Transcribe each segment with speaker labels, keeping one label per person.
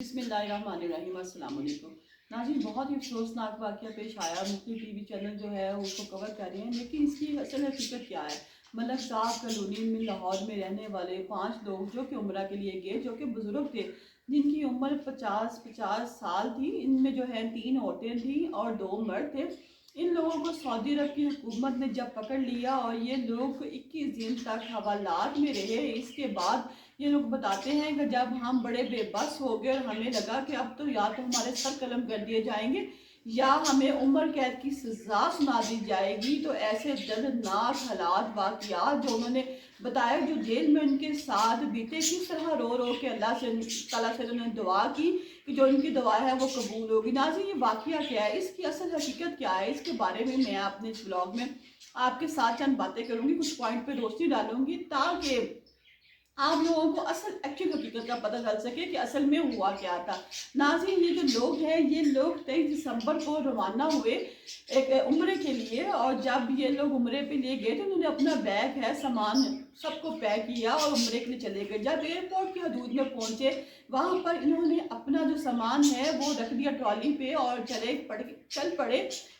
Speaker 1: बिस्मिल्लाहिर्रहमानिर्रहीम, अस्सलाम वालेकुम। नाज़रीन, बहुत ही अफसोसनाक वाक़या पेश आया। मुख्तलिफ टीवी चैनल जो है उसको कवर कर रहे हैं, लेकिन इसकी असल हकीकत क्या है। मलक साहब कॉलोनी में लाहौर में रहने वाले 5 लोग जो कि उम्रा के लिए गए, जो कि बुज़ुर्ग थे, जिनकी उम्र 50 साल थी। इनमें जो है 3 औरतें थीं और 2 मर्द थे। इन लोगों को सऊदी अरब की हुकूमत ने जब पकड़ लिया और ये लोग 21 दिन तक हवालात में रहे, इसके बाद ये लोग बताते हैं कि जब हम बड़े बेबस हो गए और हमें लगा कि अब तो या तो हमारे सर कलम कर दिए जाएंगे या हमें उम्र कैद की सजा सुना दी जाएगी, तो ऐसे दर्दनाक हालात वाक़यात जो उन्होंने बताया, जो जेल में उनके साथ बीते, किस तरह रो रो के अल्लाह से ताला से उन्होंने दुआ की कि जो इनकी दुआ है वो कबूल होगी। नाज़रीन, ये वाक़या क्या है, इसकी असल हकीकत क्या है, इसके बारे में मैं अपने इस ब्लॉग में आपके साथ चंद बातें करूँगी, कुछ पॉइंट पे रोशनी डालूंगी ताकि आप लोगों को असल एक्चुअल हकीकत का पता चल सके कि असल में हुआ क्या था। नाज़रीन, ये जो लोग हैं, ये लोग 23 दिसंबर को रवाना हुए एक उम्रे के लिए, और जब ये लोग उम्रे पे लिए गए तो उन्होंने अपना बैग है, सामान सबको पैक किया और उम्रे के लिए चले गए। जब एयरपोर्ट की हदूद में पहुंचे, वहां पर इन्होंने अपना जो सामान है वो रख दिया ट्रॉली पे और चल पड़े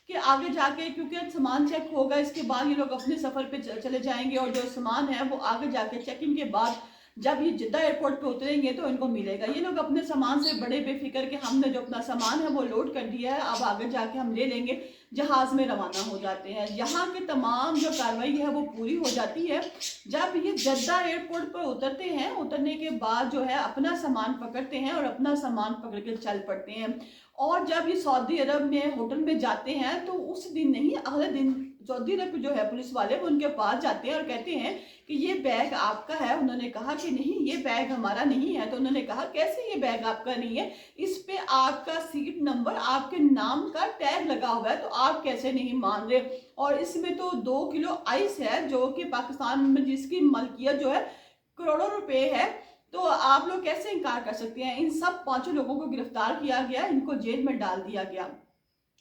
Speaker 1: कि आगे जाके, क्योंकि सामान चेक होगा, इसके बाद ये लोग अपने सफ़र पे चले जाएंगे और जो सामान है वो आगे जाके चेकिंग के बाद जब ये जिद्दा एयरपोर्ट पे उतरेंगे तो इनको मिलेगा। ये लोग अपने सामान से बड़े बेफिक्र के हमने जो अपना सामान है वो लोड कर दिया है, अब आगे जाके हम ले लेंगे, जहाज़ में रवाना हो जाते हैं। यहाँ की तमाम जो कार्रवाई है वो पूरी हो जाती है। जब ये जद्दा एयरपोर्ट पर उतरते हैं, उतरने के बाद जो है अपना सामान पकड़ते हैं और अपना सामान पकड़ के चल पड़ते हैं। और जब ये सऊदी अरब में होटल में जाते हैं तो उस दिन नहीं, अगले दिन सऊदी अरब जो है पुलिस वाले वो उनके पास जाते हैं और कहते हैं कि ये बैग आपका है। उन्होंने कहा कि नहीं, ये बैग हमारा नहीं है। तो उन्होंने कहा, कैसे ये बैग आपका नहीं है, इस पे आपका सीट नंबर, आपके नाम का टैग लगा हुआ है, तो आप कैसे नहीं मान रहे। और इसमें तो 2 किलो आइस है जो कि पाकिस्तान में जिसकी मलकियत जो है करोड़ों रुपए है, तो आप लोग कैसे इनकार कर सकते हैं। इन सब 5 लोगों को गिरफ्तार किया गया, इनको जेल में डाल दिया गया।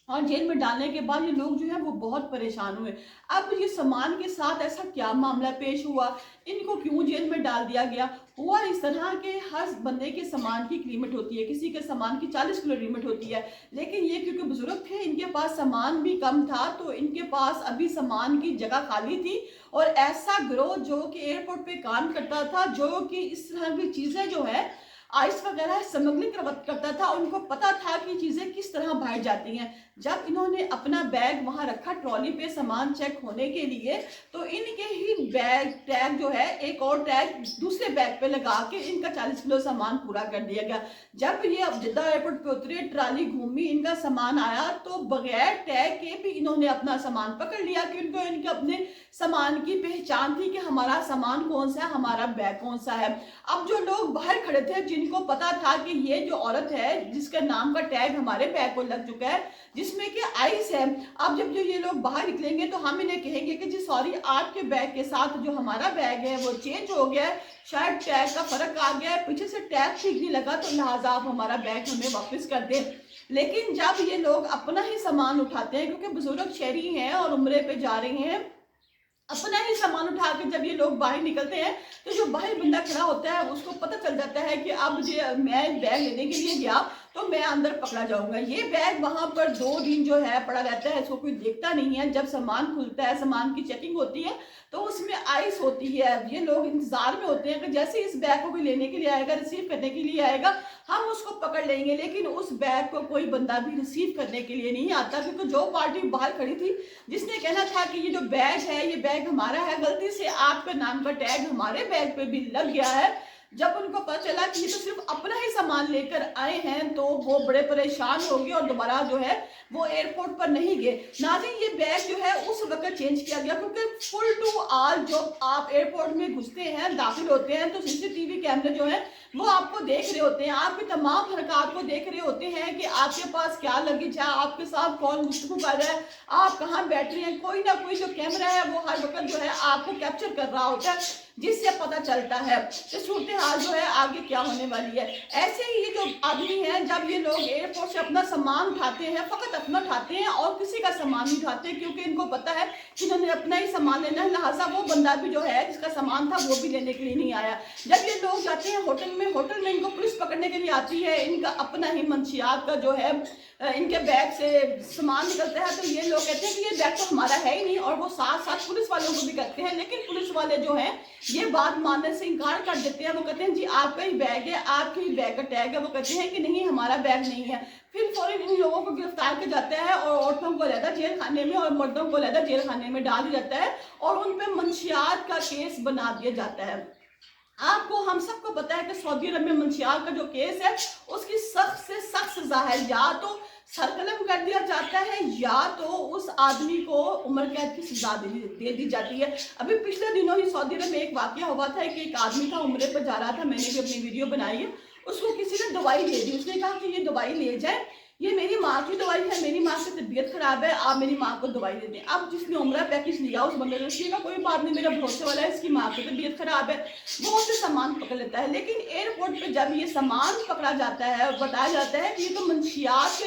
Speaker 1: और जेल में डालने के बाद ये लोग जो है वो बहुत परेशान हुए। अब ये सामान के साथ ऐसा क्या मामला पेश हुआ, इनको क्यों जेल में डाल दिया गया। हुआ इस तरह के हर बंदे के सामान की एक लिमिट होती है, किसी के सामान की 40 किलो लिमिट होती है, लेकिन ये क्योंकि बुजुर्ग थे, इनके पास सामान भी कम था, तो इनके पास अभी सामान की जगह खाली थी। और ऐसा गिरोह जो कि एयरपोर्ट पे काम करता था, जो कि इस तरह की चीजें जो है आइस वगैरह स्मगलिंग करता था, उनको पता था कि चीजें किस तरह बाहर जाती हैं। जब इन्होंने अपना बैग वहां रखा ट्रॉली पे सामान चेक होने के लिए, तो इनके ही बैग टैग जो है एक और टैग दूसरे बैग पे लगा के इनका 40 किलो सामान पूरा कर दिया गया। जब ये अब जिद्दा एयरपोर्ट पे उतरे, ट्रॉली घूमी, इनका सामान आया, तो बगैर टैग के भी इन्होंने अपना सामान पकड़ लिया कि उनको इनके अपने सामान की पहचान थी कि हमारा सामान कौन सा है, हमारा बैग कौन सा है। अब जो लोग बाहर खड़े थे, जिनको पता था कि ये जो औरत है जिसका नाम का टैग हमारे बैग को लग चुका है, जिसमें कि आइस है, अब जब जो ये लोग बाहर निकलेंगे तो हम इन्हें कहेंगे कि जी सॉरी, आपके बैग के साथ जो हमारा बैग है वो चेंज हो गया है, शायद टैग का फर्क आ गया है, पीछे से टैग ठीक नहीं लगा, तो लिहाजा आप हमारा बैग हमें वापस कर दें। लेकिन जब ये लोग अपना ही सामान उठाते हैं, क्योंकि बुजुर्ग शहरी हैं और उम्रे पे जा रहे हैं, अपना ही सामान उठा के जब ये लोग बाहर निकलते हैं, तो जो बाहर बंदा खड़ा होता है उसको पता चल जाता है कि अब मैं बैग लेने के लिए गया तो मैं अंदर पकड़ा जाऊंगा। ये बैग वहां पर 2 दिन जो है पड़ा रहता है, इसको कोई देखता नहीं है। जब सामान खुलता है, सामान की चेकिंग होती है, तो उसमें आइस होती है। ये लोग इंतजार में होते हैं कि जैसे इस बैग को कोई लेने के लिए आएगा, रिसीव करने के लिए आएगा, हम उसको पकड़ लेंगे। लेकिन उस बैग को कोई बंदा भी रिसीव करने के लिए नहीं आता, क्योंकि जो पार्टी बाहर खड़ी थी जिसने कहना था कि ये जो बैग है ये बैग हमारा है, गलती से आपका नाम का टैग हमारे बैग पे भी लग गया है। जब उनको पता चला कि ये तो सिर्फ अपना ही सामान लेकर आए हैं, तो वो बड़े परेशान हो गए और दोबारा जो है वो एयरपोर्ट पर नहीं गए। नाज़रीन, ये बैग जो है उस वक्त चेंज किया गया, क्योंकि फुल टू ऑल जो आप एयरपोर्ट में घुसते हैं, दाखिल होते हैं, तो सीसीटीवी कैमरे जो है वो आपको देख रहे होते हैं, आपकी तमाम हरकत को देख रहे होते हैं कि आपके पास क्या लगेज है, आपके साथ कौन गुफ्तगू कर रहा है, आप कहाँ बैठ रहे हैं। कोई ना कोई जो कैमरा है वो हर वक्त जो है आपको कैप्चर कर रहा होता है, जिससे पता चलता है कि सूरत हाल जो है आगे क्या होने वाली है। ऐसे ही ये जो आदमी है हैं जब ये लोग एयरपोर्ट से अपना सामान उठाते हैं, फ़कत अपना उठाते हैं और किसी का सामान नहीं उठाते, क्योंकि इनको पता है कि इन्होंने अपना ही सामान लेना है, लिहाजा वो बंदा भी जो है जिसका सामान था वो भी लेने के लिए नहीं आया। जब ये लोग जाते हैं होटल में इनको पुलिस पकड़ने के लिए आती है, इनका अपना ही मंशियात का जो है इनके बैग से सामान निकलता है, तो ये लोग कहते हैं कि ये बैग तो हमारा है ही नहीं, और वो साथ साथ पुलिस वालों को भी कहते हैं। लेकिन पुलिस वाले जो हैं ये बात मानने से इनकार कर देते हैं। वो कहते हैं जी आपका ही बैग है, आपके ही बैग का टैग है। वो कहते हैं कि नहीं हमारा बैग नहीं है। फिर फौरन इन लोगों को गिरफ्तार किया जाता है और औरतों को अलहदा जेल खाने में और मर्दों को अलहदा जेल खाने में डाल दिया जाता है और उन पर मंशियात का केस बना दिया जाता है। आपको हम सबको पता है कि सऊदी अरब में मंशियात का जो केस है उसकी सख्त से सख्त सजा है, या तो सरकलम कर दिया जाता है या तो उस आदमी को उम्र कैद की सजा दे दी जाती है। अभी पिछले दिनों ही सऊदी अरब में एक वाकया हुआ था कि एक आदमी था, उम्रे पर जा रहा था, मैंने भी अपनी वीडियो बनाई है, उसको किसी ने दवाई दे दी। उसने कहा कि ये दवाई ले जाए, ये मेरी माँ की दवाई है, मेरी माँ की तबीयत खराब है, आप मेरी माँ को दवाई दे दें। अब जिसने उम्रा पैकेज लिया उस बंदे ने कहा कोई बात नहीं, मेरा भरोसे वाला है, इसकी माँ की तबीयत खराब है, वो उससे सामान पकड़ लेता है। लेकिन एयरपोर्ट पे जब ये सामान पकड़ा जाता है और बताया जाता है कि ये तो मंशियात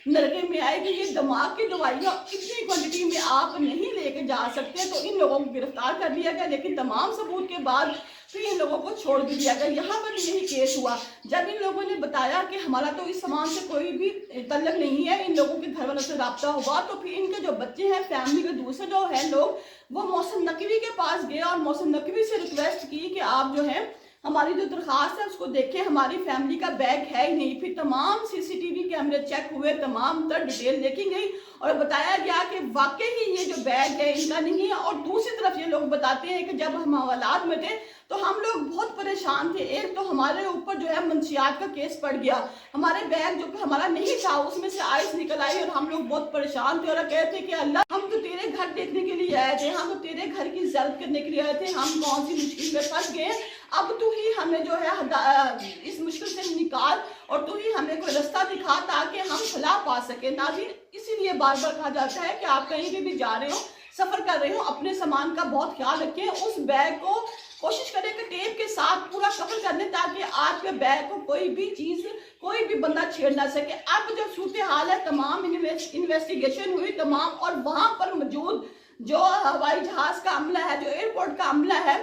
Speaker 1: नरके में आएगी, ये दिमाग की दवाइयाँ इतनी क्वांटिटी में आप नहीं लेके जा सकते, तो इन लोगों को गिरफ्तार कर लिया गया। लेकिन तमाम सबूत के बाद फिर इन लोगों को छोड़ भी दिया गया। यहाँ पर यही केस हुआ, जब इन लोगों ने बताया कि हमारा तो इस सामान से कोई भी तल्लक नहीं है, इन लोगों के घर वालों से राब्ता हुआ, तो फिर इनके जो बच्चे हैं, फैमिली के दूसरे जो है लोग, वो मोहसिन नकवी के पास गए और मोहसिन नकवी से रिक्वेस्ट की कि आप जो है हमारी जो दरख्वास्त है उसको देखें, हमारी फैमिली का बैग है ही नहीं। फिर तमाम सीसीटीवी कैमरे चेक हुए, तमाम तर डिटेल देखी गई और बताया गया कि वाकई ही ये जो बैग है इनका नहीं है। और दूसरी तरफ ये लोग बताते हैं कि जब हम हवालात में थे तो हम लोग बहुत परेशान थे। एक तो हमारे ऊपर जो है मंशियात का केस पड़ गया, हमारे बैग जो कि हमारा नहीं था उसमें से आइस निकल आई और हम लोग बहुत परेशान थे और कह थे कि अल्लाह हम तो तेरे घर देखने के लिए आए थे, हम तो तेरे घर की ज़ियारत करने के लिए आए थे, हम कौन सी मुश्किल में फंस गए, अब तू ही हमें जो है इस मुश्किल से निकाल और तू ही हमें कोई रास्ता दिखा ताकि हम फलाह पा सके। नाज़रीन, इसीलिए बार बार कहा जाता है कि आप कहीं भी जा रहे हो, सफ़र कर रहे हो, अपने सामान का बहुत ख्याल रखें। उस बैग को कोशिश करें कि टेप के साथ पूरा कवर कर लें ताकि आपके बैग को कोई भी चीज़, कोई भी बंदा छेड़ ना सके। अब जो सूरत हाल है, तमाम इन्वेस्टिगेशन हुई तमाम, और वहाँ पर मौजूद जो हवाई जहाज़ का अमला है, जो एयरपोर्ट का अमला है,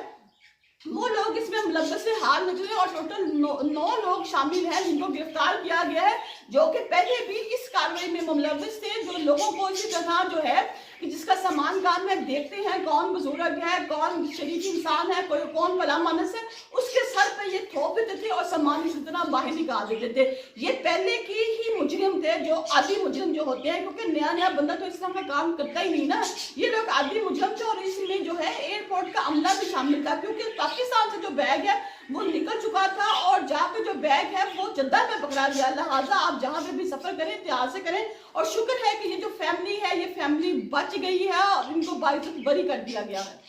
Speaker 1: वो लोग इसमें मुलव्वस से हाल निकले और टोटल 9 लोग शामिल हैं जिनको गिरफ्तार किया गया है, जो कि पहले भी इस कार्रवाई में मुलव्वस थे। जो लोगों को इसी तरह जो है कि जिसका सामान काम में देखते हैं कौन बुजुर्ग है, कौन शरीफ इंसान है, कोई कौन भला मानस है, उसके सर पे ये थोप देते थे और सामान इसी तरह बाहर निकाल देते थे। ये पहले की ही मुजरिम थे, जो आदि मुजरिम जो होते हैं, क्योंकि नया नया बंदा तो इस तरह का काम करता ही नहीं ना। ये लोग आदि मुजरिम थे और इसमें जो है एयरपोर्ट का अमला भी शामिल था, क्योंकि पाकिस्तान से जो बैग है वो निकल चुका था और जाकर जो बैग है वो जद्दा में पकड़ा गया। लिहाजा आप जहाँ पे भी सफर करें ध्यान से करें। और शुक्र है कि ये जो फैमिली है, ये फैमिली बच गई है और इनको बाइज्जत बरी कर दिया गया है।